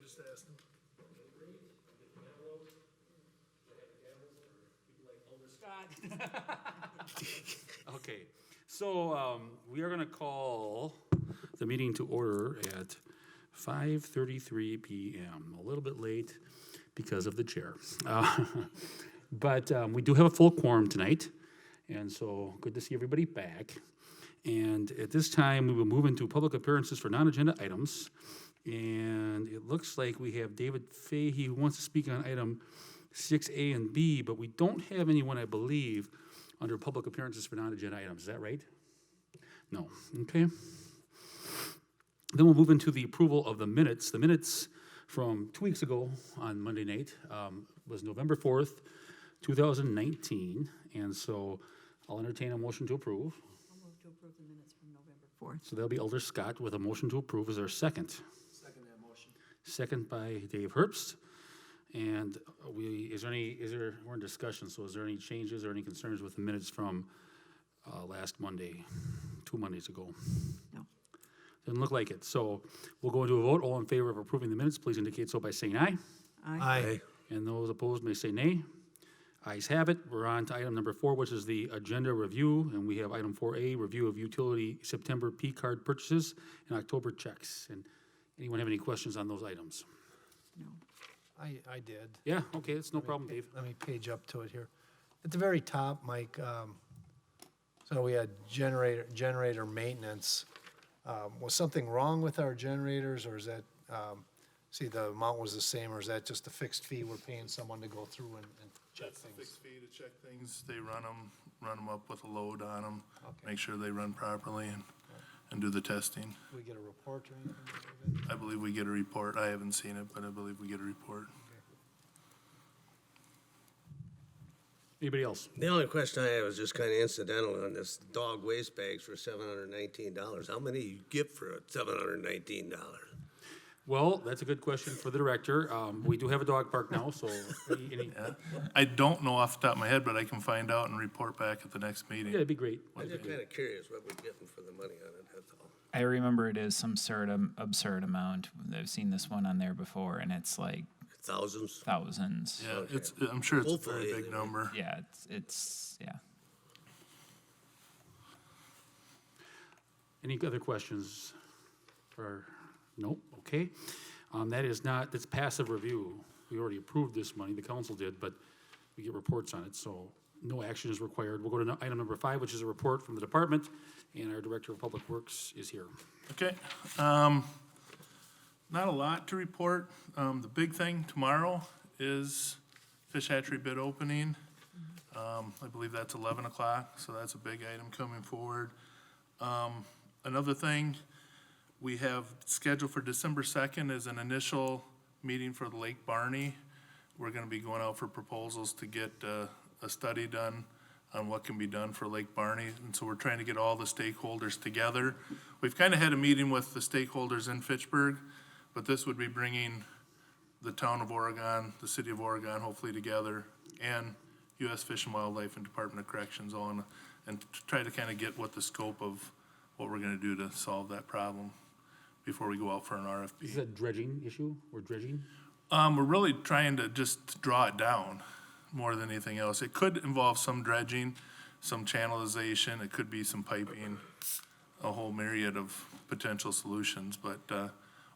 just asking. Okay, so we are going to call the meeting to order at 5:33 p.m. A little bit late because of the chair. But we do have a full quorum tonight, and so good to see everybody back. And at this time, we will move into public appearances for non-agenda items. And it looks like we have David Fahey who wants to speak on item 6A and B, but we don't have anyone, I believe, under public appearances for non-agenda items. Is that right? No. Okay. Then we'll move into the approval of the minutes. The minutes from 2 weeks ago on Monday night was November 4th, 2019. And so I'll entertain a motion to approve. I'll move to approve the minutes from November 4th. So that'll be Elder Scott with a motion to approve. Is there a second? Second that motion. Second by Dave Herbst. And we're in discussion, so is there any changes or any concerns with the minutes from last Monday, 2 Mondays ago? No. Doesn't look like it. So we'll go into a vote. All in favor of approving the minutes, please indicate so by saying aye. Aye. And those opposed may say nay. Ayes have it. We're on to item number 4, which is the agenda review. And we have item 4A, review of utility September P card purchases and October checks. And anyone have any questions on those items? No. I did. Yeah, okay, it's no problem, Dave. Let me page up to it here. At the very top, Mike, so we had generator maintenance. Was something wrong with our generators, or is that, see, the amount was the same, or is that just a fixed fee we're paying someone to go through and check That's a things? fixed fee to check things. They run them up with a load on them, Okay. make sure they run properly and do the testing. Do we get a report or anything? out of it? I believe we get a report. I haven't seen it, but I believe we get a report. Anybody else? The only question I have is just kind of incidental on this dog waste bags for $719. How many you get for $719? Well, that's a good question for the director. We do have a dog park now, so any, I don't know off the top of my head, but I can find out and report back at the next meeting. yeah, it'd be great. I'm just kind of curious what we're getting for the money on it, that's all. I remember it is some sort of absurd amount. I've seen this one on there before, and it's like Thousands? thousands. Yeah, I'm sure it's a Hopefully, very big anyway. number. Yeah, yeah. Any other questions? Or, nope, okay. That's passive review. We already approved this money, the council did, but we get reports on it, so no action is required. We'll go to item number 5, which is a report from the department, and our Director of Public Works is here. Okay, not a lot to report. The big thing tomorrow is fish hatchery bid opening. I believe that's 11 o'clock, so that's a big item coming forward. Another thing we have scheduled for December 2nd is an initial meeting for the Lake Barney. We're gonna be going out for proposals to get a study done on what can be done for Lake Barney, and so we're trying to get all the stakeholders together. We've kind of had a meeting with the stakeholders in Fitchburg, but this would be bringing the town of Oregon, the city of Oregon, hopefully together, and U.S. Fish and Wildlife and Department of Corrections on, and to try to kind of get what the scope of what we're gonna do to solve that problem before we go out for an RFP. Is that a dredging issue, or dredging? We're really trying to just draw it down more than anything else. It could involve some dredging, some channelization, it could be some piping, a whole myriad of potential solutions, but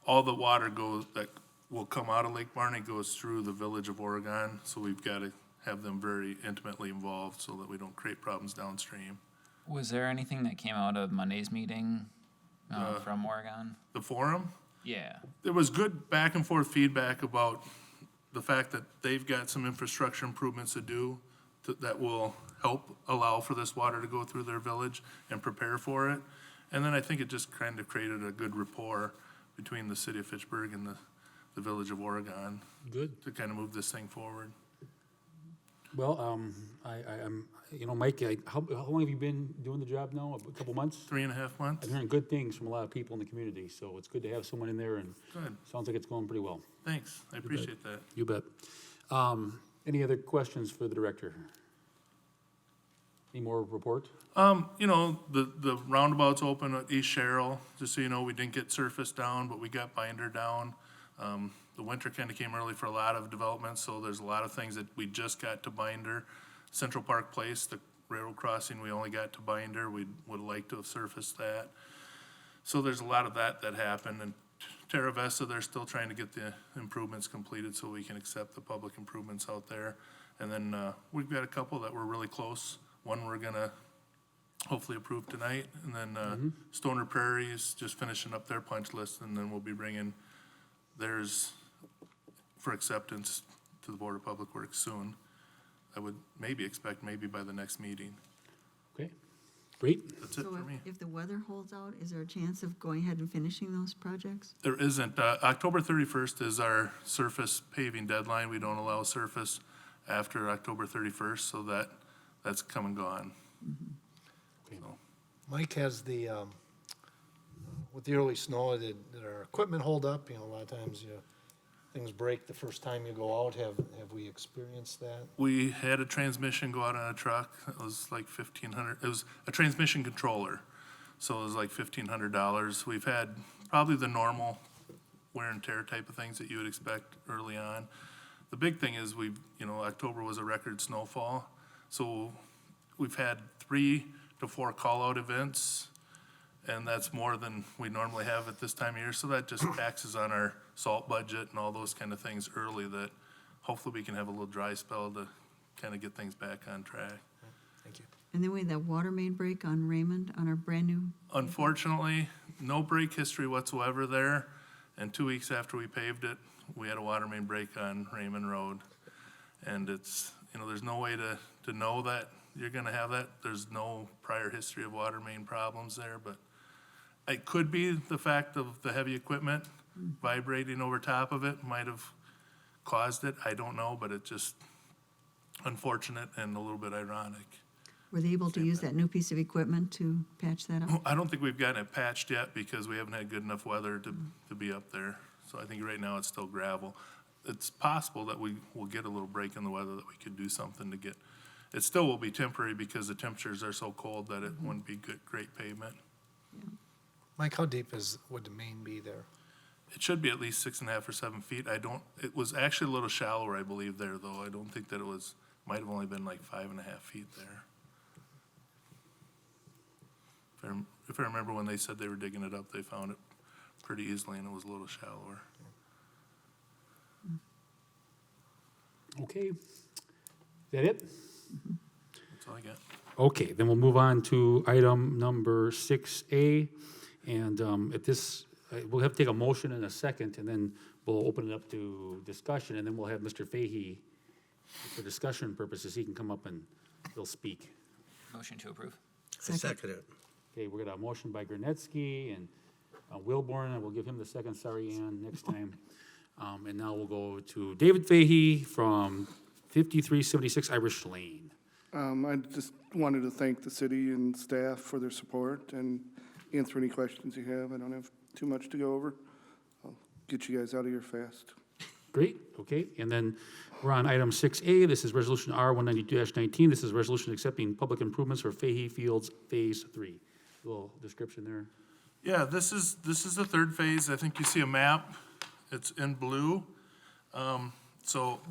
all the water that will come out of Lake Barney goes through the village of Oregon, so we've got to have them very intimately involved so that we don't create problems downstream. Was there anything that came out of Monday's meeting from Oregon? The forum? Yeah. There was good back and forth feedback about the fact that they've got some infrastructure improvements to do that will help allow for this water to go through their village and prepare for it. And then I think it just kind of created a good rapport between the city of Fitchburg and the village of Oregon Good. to kind of move this thing forward. Well, I'm, Mike, how long have you been doing the job now? A couple months? 3.5 months? I'm hearing good things from a lot of people in the community, so it's good to have someone in there, and Good, sounds like it's going pretty well. thanks, I appreciate that. You bet. Any other questions for the director? Any more report? The roundabout's open at East Sherrill, just so you know, we didn't get surface down, but we got binder down. The winter kind of came early for a lot of development, so there's a lot of things that we just got to binder. Central Park Place, the railroad crossing, we only got to binder. We would like to have surfaced that. So there's a lot of that happened. And Terra Vesta, they're still trying to get the improvements completed so we can accept the public improvements out there. And then we've got a couple that we're really close. One we're gonna hopefully approve tonight. And then Stoner Prairie's just finishing up their punch list, and then we'll be bringing theirs for acceptance to the Board of Public Works soon. I would maybe expect maybe by the next meeting. Okay, great. That's it So for me. if the weather holds out, is there a chance of going ahead and finishing those projects? There isn't. October 31st is our surface paving deadline. We don't allow surface after October 31st, so that's come and gone. So, Mike has the, with the early snow, did our equipment hold up? You know, a lot of times, things break the first time you go out. Have we experienced that? we had a transmission go out on a truck. It was like $1,500. It was a transmission controller, so it was like $1,500. We've had probably the normal wear and tear type of things that you would expect early on. The big thing is October was a record snowfall, so we've had 3 to 4 call-out events, and that's more than we normally have at this time of year, so that just taxes on our salt budget and all those kind of things early, that hopefully we can have a little dry spell to kind of get things back on track. Thank you. And then we had that water main break on Raymond, on our brand-new, Unfortunately, no break history whatsoever there, and 2 weeks after we paved it, we had a water main break on Raymond Road. And it's, there's no way to know that you're gonna have that. There's no prior history of water main problems there, but it could be the fact of the heavy equipment vibrating over top of it might have caused it. I don't know, but it's just unfortunate and a little bit ironic. were they able to use that new piece of equipment to patch that up? I don't think we've gotten it patched yet because we haven't had good enough weather to be up there. So I think right now it's still gravel. It's possible that we will get a little break in the weather that we could do something to get, it still will be temporary because the temperatures are so cold that it wouldn't be great pavement. Mike, how deep would the main be there? It should be at least 6.5 or 7 feet. It was actually a little shallower, I believe, there, though. I don't think that might have only been like 5.5 feet there. If I remember when they said they were digging it up, they found it pretty easily and it was a little shallower. Okay. Is that it? That's all I got. Okay, then we'll move on to item number 6A. And at this, we'll have to take a motion and a second, and then we'll open it up to discussion, and then we'll have Mr. Fahey, for discussion purposes, he can come up and he'll speak. Motion to approve. I second it. Okay, we're gonna have a motion by Gernetsky and Wilborn, and we'll give him the second, sorry, Ann, next time. And now we'll go to David Fahey from 5376 Irish Lane. I just wanted to thank the city and staff for their support and answer any questions you have. I don't have too much to go over. I'll get you guys out of here fast. Great, okay, and then we're on item 6A, this is Resolution R 192-19, this is resolution accepting public improvements for Fahey Fields Phase 3. Little description there. Yeah, this is the third phase. I think you see a map. It's in blue. So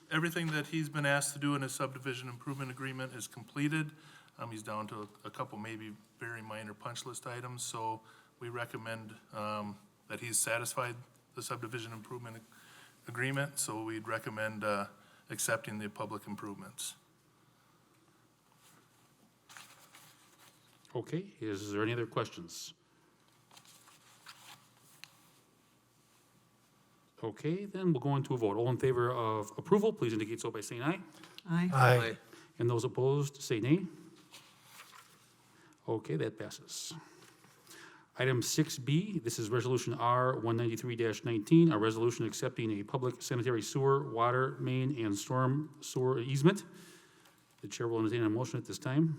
everything that he's been asked to do in his subdivision improvement agreement is completed. He's down to a couple maybe very minor punch list items. So we recommend that he's satisfied the subdivision improvement agreement. So we'd recommend accepting the public improvements. Okay, is there any other questions? Okay, then we'll go into a vote. All in favor of approval, please indicate so by saying aye. Aye. Aye. And those opposed, say nay. Okay, that passes. Item 6B, this is Resolution R 193-19, a resolution accepting a public sanitary sewer, water main, and storm sewer easement. The chair will entertain a motion at this time.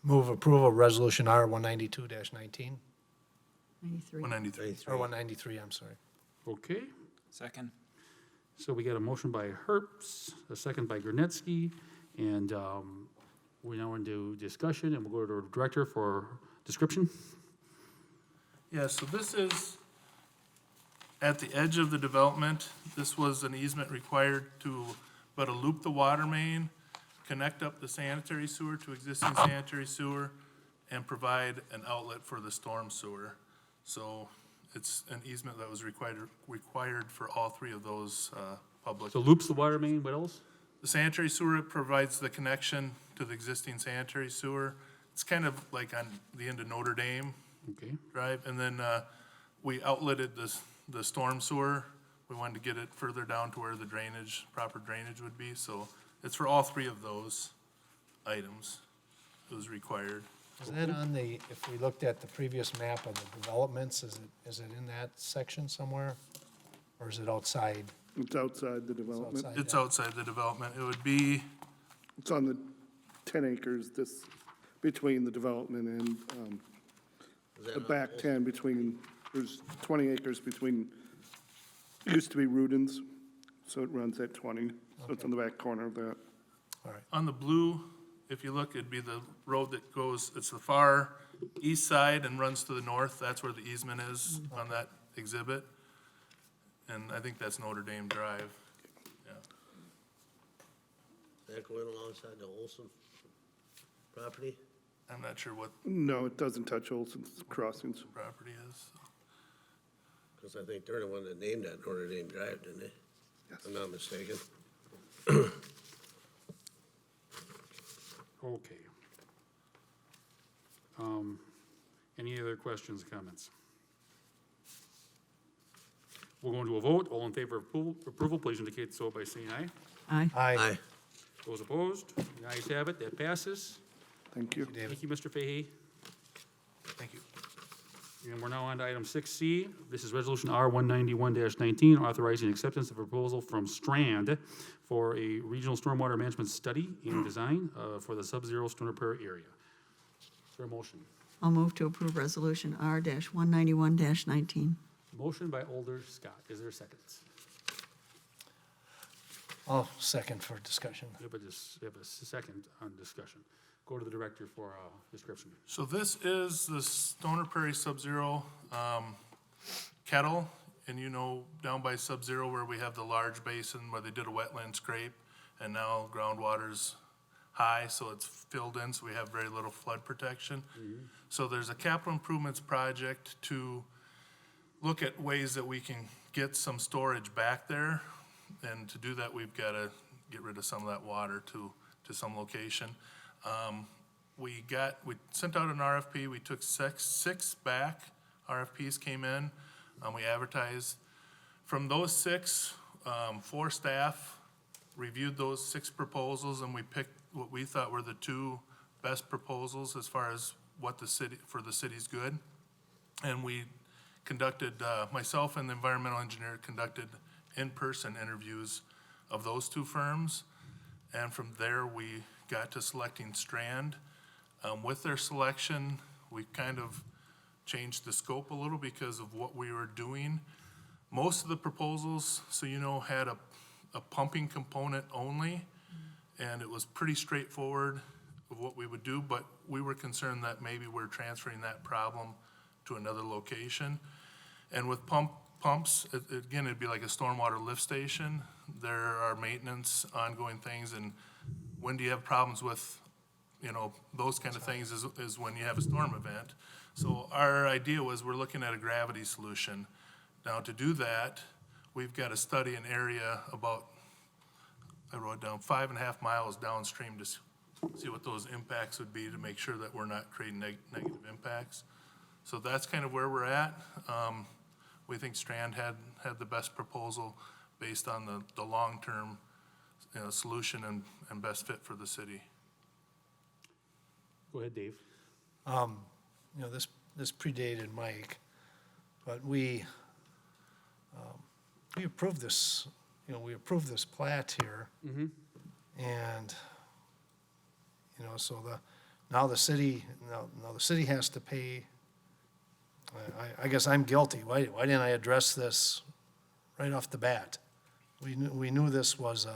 Move approval of Resolution R 192-19, 93. 193. or 193, I'm sorry. Okay, Second. so we got a motion by Herbst, a second by Gernetsky, and we're now into discussion, and we'll go to our director for description. Yeah, so this is at the edge of the development, this was an easement required to, but to loop the water main, connect up the sanitary sewer to existing sanitary sewer, and provide an outlet for the storm sewer. So it's an easement that was required for all three of those public. So loops the water main, what else? The sanitary sewer provides the connection to the existing sanitary sewer. It's kind of like on the end of Notre Dame Okay, Drive. And then we outletted the storm sewer. We wanted to get it further down to where the drainage, proper drainage would be. So it's for all three of those items. It was required. Is that on the, if we looked at the previous map of the developments, is it in that section somewhere? Or is it outside? It's outside the development. outside. It's outside the development. It would be, It's on the 10 acres between the development and Is that the on back both? 10 between, there's 20 acres between, used to be Rudin's, so it runs at 20. So it's on the back corner of that. All right. on the blue, if you look, it'd be the road that goes, it's the far east side and runs to the north. That's where the easement is on that exhibit. And I think that's Notre Dame Drive. Yeah. That going alongside the Olson property? I'm not sure what No, it doesn't touch Olson's Crossings. the property is. Because I think they're the one that named that Notre Dame Drive, didn't they? Yes. If I'm not mistaken. okay. Any other questions, comments? We're going to a vote. All in favor of approval, please indicate so by saying aye. Aye. Aye. Those opposed? The ayes have it, that passes. Thank you. Thank you, Mr. Fahey. Thank you. And we're now on to item 6C. This is Resolution R-191-19, authorizing acceptance of proposal from Strand for a regional stormwater management study and design for the sub-zero storm repair area. Is there a motion? I'll move to approve Resolution R-191-19. Motion by Alder Scott. Is there a second? I'll second for discussion. We have a second on discussion. Go to the director for description. So this is the Stoner Prairie Sub-Zero kettle, and you know, down by Sub-Zero where we have the large basin where they did a wetland scrape, and now groundwater's high, so it's filled in, so we have very little flood protection. So there's a capital improvements project to look at ways that we can get some storage back there, and to do that, we've got to get rid of some of that water to some location. We sent out an RFP, we took six back, RFPs came in, we advertised. From those six, 4 staff reviewed those 6 proposals, and we picked what we thought were the 2 best proposals as far as what for the city's good. And we conducted, myself and the environmental engineer conducted in-person interviews of those 2 firms. And from there, we got to selecting Strand. With their selection, we kind of changed the scope a little because of what we were doing. Most of the proposals, so you know, had a pumping component only, and it was pretty straightforward of what we would do, but we were concerned that maybe we're transferring that problem to another location. And with pumps, again, it'd be like a stormwater lift station. There are maintenance, ongoing things, and when do you have problems with, you know, those kind of things is when you have a storm event. So our idea was we're looking at a gravity solution. Now, to do that, we've got to study an area about, I wrote down 5.5 miles downstream to see what those impacts would be to make sure that we're not creating negative impacts. So that's kind of where we're at. We think Strand had the best proposal based on the long-term, you know, solution and best fit for the city. Go ahead, Dave. You know, this predated Mike, but we approved this, you know, we approved this plat here. And, you know, so now the city has to pay. I guess I'm guilty. Why didn't I address this right off the bat? We knew this was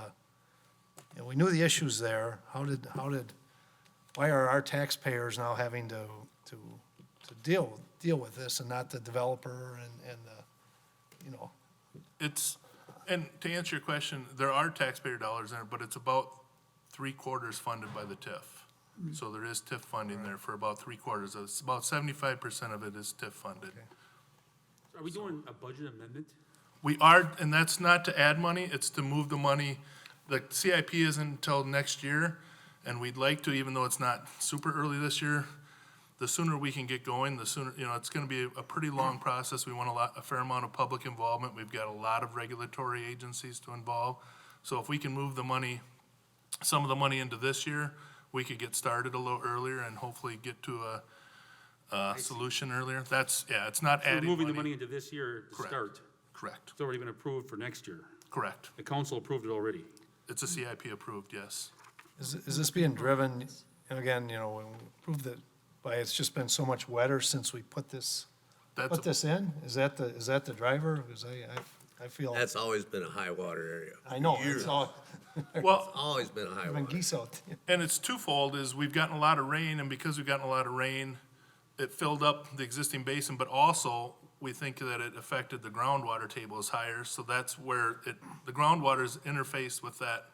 you know, we knew the issues there. Why are our taxpayers now having to deal with this and not the developer and you know, It's, and to answer your question, there are taxpayer dollars in it, but it's about 3/4 funded by the TIF. So there is TIF funding there for about 3/4. It's about 75% of it is TIF funded. Are we doing a budget amendment? We are, and that's not to add money, it's to move the money. The CIP isn't until next year, and we'd like to, even though it's not super early this year, the sooner we can get going, the sooner, you know, it's gonna be a pretty long process. We want a fair amount of public involvement. We've got a lot of regulatory agencies to involve. So if we can move the money, some of the money into this year, we could get started a little earlier and hopefully get to a solution earlier. That's, yeah, it's not We're adding moving the money. money into this year to Correct. start. Correct, It's already been approved for next year. correct. The council approved it already. It's a CIP approved, yes. is this being driven, and again, you know, when we prove that by, it's just been so much wetter since we put this in? Is that the driver? Because I feel, That's always been a high water area. I know, Years. it's all, Well, Always been a high there's been water. geese out. and it's twofold, is we've gotten a lot of rain, and because we've gotten a lot of rain, it filled up the existing basin, but also, we think that it affected the groundwater tables higher, so that's where the groundwater's interfaced with that,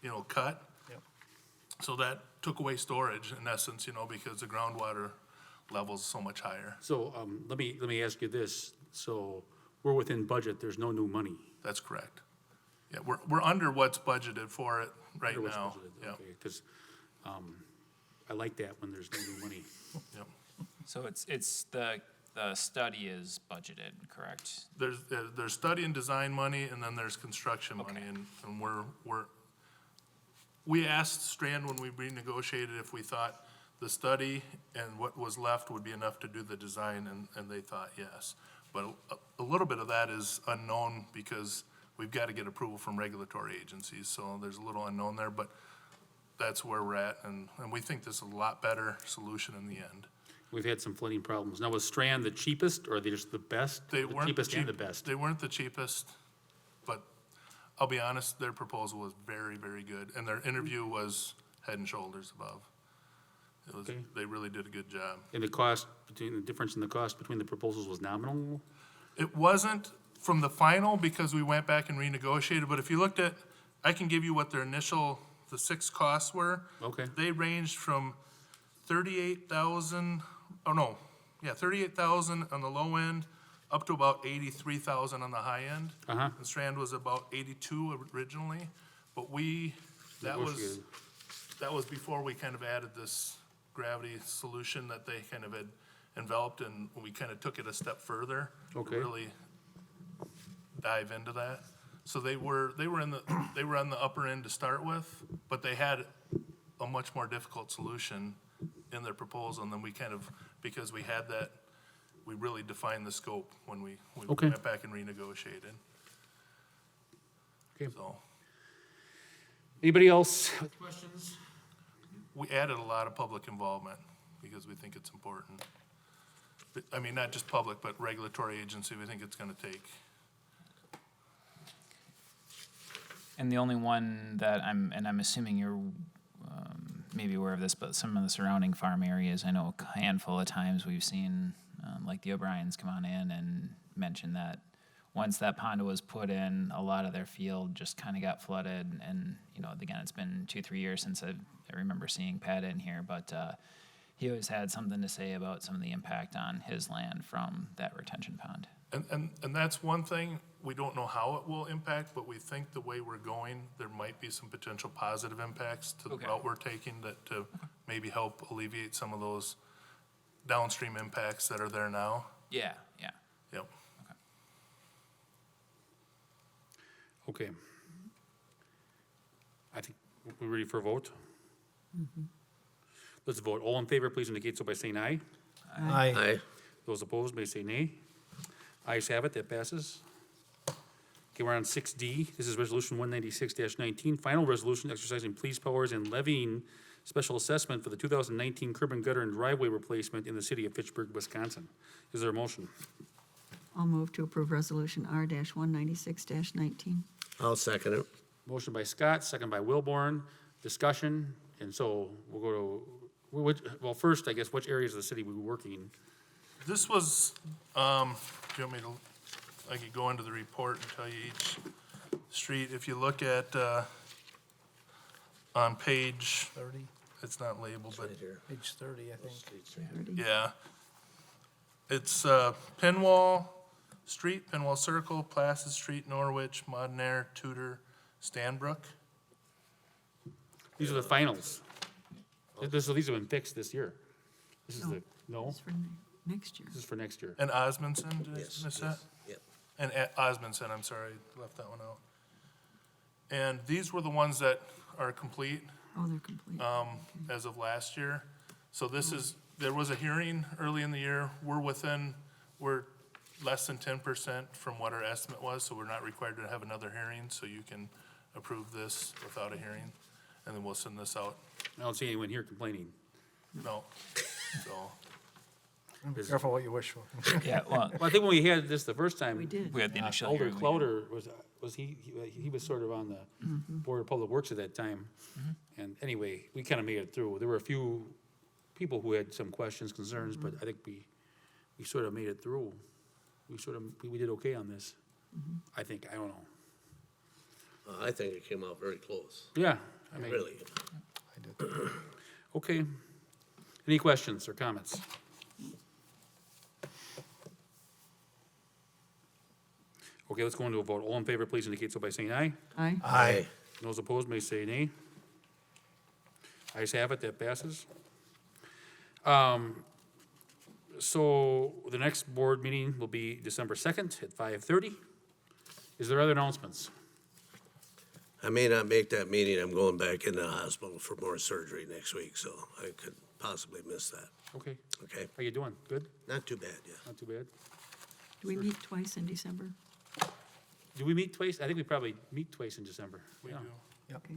you know, cut. Yep. So that took away storage, in essence, you know, because the groundwater level's so much higher. So, let me ask you this. So, we're within budget, there's no new money. That's correct. Yeah, we're under what's budgeted for it right Under what's now. budgeted, Yep, okay, 'cause, I like that when there's no new money. yep. So it's the study is budgeted, correct? There's study and design money, and then there's construction money, Okay. and we asked Strand when we renegotiated if we thought the study and what was left would be enough to do the design, and they thought yes. But a little bit of that is unknown because we've got to get approval from regulatory agencies, so there's a little unknown there, but that's where we're at, and we think this is a lot better solution in the end. We've had some flooding problems. Now, was Strand the cheapest, or are they just the best? They The weren't cheapest and the cheap- best? They weren't the cheapest, but I'll be honest, their proposal was very, very good, and their interview was head and shoulders above. It was, Okay. they really did a good job. And the difference in the cost between the proposals was nominal? It wasn't from the final because we went back and renegotiated, but if you looked at, I can give you what their initial, the 6 costs were. Okay. They ranged from 38,000, oh no, yeah, 38,000 on the low end, up to about 83,000 on the high end. Uh-huh. And Strand was about 82 originally, but Negotiated. that was before we kind of added this gravity solution that they kind of had enveloped, and we kind of took it a step further. Okay. To really dive into that. So they were on the upper end to start with, but they had a much more difficult solution in their proposal, and then we kind of, because we had that, we really defined the scope when we Okay. went back and renegotiated. Okay. So, Anybody else with questions? we added a lot of public involvement because we think it's important. I mean, not just public, but regulatory agency, we think it's gonna take. And the only one that I'm assuming you're maybe aware of this, but some of the surrounding farm areas, I know a handful of times we've seen, like the O'Briens come on in and mention that once that pond was put in, a lot of their field just kind of got flooded. And, you know, again, it's been 2-3 years since I remember seeing Pat in here, but he always had something to say about some of the impact on his land from that retention pond. And that's one thing, we don't know how it will impact, but we think the way we're going, there might be some potential positive impacts to the Okay. route we're taking that to maybe help alleviate some of those downstream impacts that are there now. Yeah, yeah. Yep. Okay. I think we're ready for a vote. Let's vote. All in favor, please indicate so by saying aye. Aye. Aye. Those opposed may say nay. Ayes have it, that passes. Okay, we're on 6D. This is Resolution 196-19, final resolution exercising police powers and levying special assessment for the 2019 curb and gutter and driveway replacement in the city of Fitchburg, Wisconsin. Is there a motion? I'll move to approve Resolution R-196-19. I'll second it. Motion by Scott, second by Wilborn. Discussion, and so we'll go to, well, first, I guess, which areas of the city we were working? This was, do you want me to, I could go into the report and tell you each street. If you look at, on page, 30, it's not labeled, but Right here. page 30, I think. 30. yeah. It's Pinwall Street, Pinwall Circle, Placid Street, Norwich, Modern Tudor, Stanbrook. These are the finals. So these have been fixed this year. This is the, no, It's for next year. this is for next year. And Osmondson, did I Yes, miss that? yes, yep. And Osmondson, I'm sorry, I left that one out. And these were the ones that are complete Oh, they're complete. as of last year. So this is, there was a hearing early in the year. We're less than 10% from what our estimate was, so we're not required to have another hearing, so you can approve this without a hearing. And then we'll send this out. I don't see anyone here complaining. No, so, Be careful what you wish for. Yeah, well, Well, I think when we had this the first time. We did. we had the initial Alder hearing. Clouder was he was sort of on the Board of Public Works at that time. And anyway, we kind of made it through. There were a few people who had some questions, concerns, but I think we sort of made it through. We did okay on this. I think, I don't know. I think it came out very close, Yeah, I mean, really. I did. okay. Any questions or comments? Okay, let's go into a vote. All in favor, please indicate so by saying aye. Aye. Aye. Those opposed may say nay. Ayes have it, that passes. So the next board meeting will be December 2nd at 5:30. Is there other announcements? I may not make that meeting. I'm going back in the hospital for more surgery next week, so I could possibly miss that. Okay, Okay? how you doing? Good? Not too bad, yeah. Not too bad? Do we meet twice in December? Do we meet twice? I think we probably meet twice in December. we Yeah. do. Okay.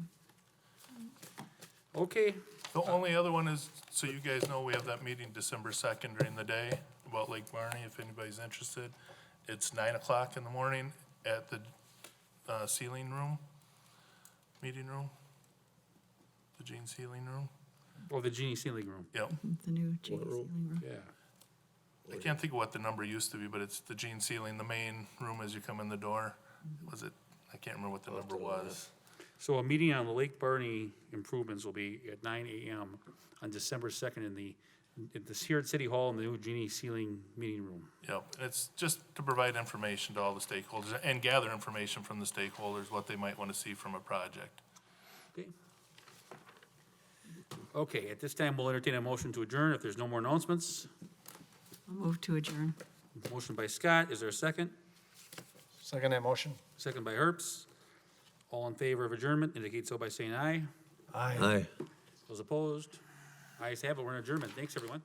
Okay, The only other one is, so you guys know, we have that meeting December 2nd during the day about Lake Barney, if anybody's interested. It's 9 o'clock in the morning at the ceiling room, meeting room, the Gene Ceiling Room. oh, the Genie Ceiling Room, Yep. The new Genie room? ceiling room. yeah. I can't think of what the number used to be, but it's the Gene Ceiling, the main room as you come in the door. Was it, I can't remember what the number was. So a meeting on the Lake Barney improvements will be at 9 a.m. on December 2nd here at City Hall in the new Genie Ceiling Meeting Room. Yep, it's just to provide information to all the stakeholders and gather information from the stakeholders, what they might want to see from a project. Okay. Okay, at this time, we'll entertain a motion to adjourn if there's no more announcements. I'll move to adjourn. Motion by Scott, is there a second? Second that motion? Second by Herbst. All in favor of adjournment indicate so by saying aye. Aye. Aye. Those opposed? Ayes have it, we're in adjournment. Thanks, everyone.